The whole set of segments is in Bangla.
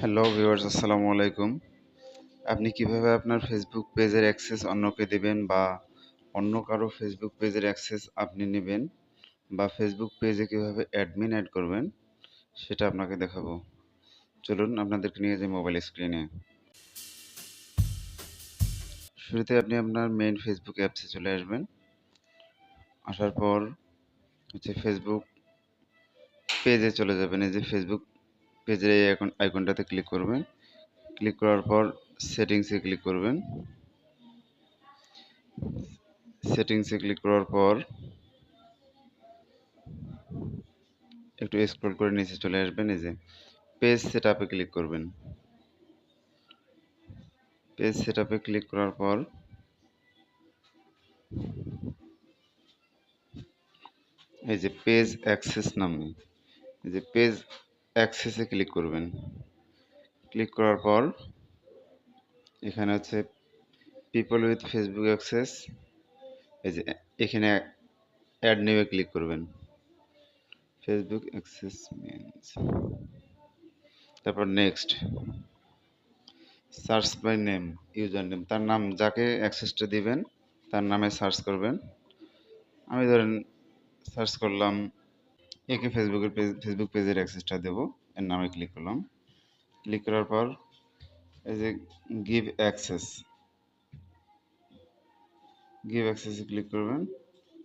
হ্যালো ভিউয়ার্স, আসসালামু আলাইকুম। আপনি কিভাবে আপনার ফেসবুক পেজের অ্যাক্সেস অন্যকে দেবেন বা অন্য কারো ফেসবুক পেজের অ্যাক্সেস আপনি নেবেন বা ফেসবুক পেজে কিভাবে অ্যাডমিন অ্যাড করবেন সেটা আপনাকে দেখাবো। চলুন আপনাদেরকে নিয়ে যাই মোবাইল স্ক্রিনে। শুরুতে আপনি আপনার মেইন ফেসবুক অ্যাপসে চলে আসবেন। আসার পর ফেসবুক পেজে চলে যাবেন। এই যে ফেসবুক পেজের এই আইকনটাতে ক্লিক করবেন। ক্লিক করার পর সেটিংসে ক্লিক করবেন। সেটিংসে ক্লিক করার পর একটু স্ক্রল করে নিচে চলে আসবেন। এই যে পেজ সেটআপে ক্লিক করবেন। পেজ সেটআপে ক্লিক করার পর এই যে পেজ অ্যাক্সেস নামে এই যে পেজ অ্যাক্সেসে ক্লিক করবেন। ক্লিক করার পর এখানে পিপল উইথ ফেসবুক অ্যাক্সেস, এই যে এখানে অ্যাড নিউয়ে ক্লিক করবেন। ফেসবুক অ্যাক্সেস মিনস, তারপর next, search by name, user name, তার নাম, যাকে অ্যাক্সেসটা দিবেন তার নামে সার্চ করবেন। আমি ধরেন সার্চ করলাম একে ফেসবুক পেজের অ্যাক্সেসটা দেবো, এর নামে ক্লিক করলাম। ক্লিক করার পর এই যে গিভ অ্যাক্সেস, গিভ অ্যাক্সেসে ক্লিক করবেন।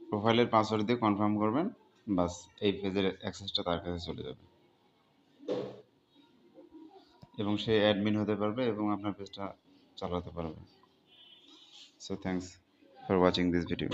প্রোফাইলের পাসওয়ার্ড দিয়ে কনফার্ম করবেন। বাস, এই পেজের অ্যাক্সেসটা তার কাছে চলে যাবে এবং সে অ্যাডমিন হতে পারবে এবং আপনার পেজটা চালাতে পারবে। So thanks for watching this video.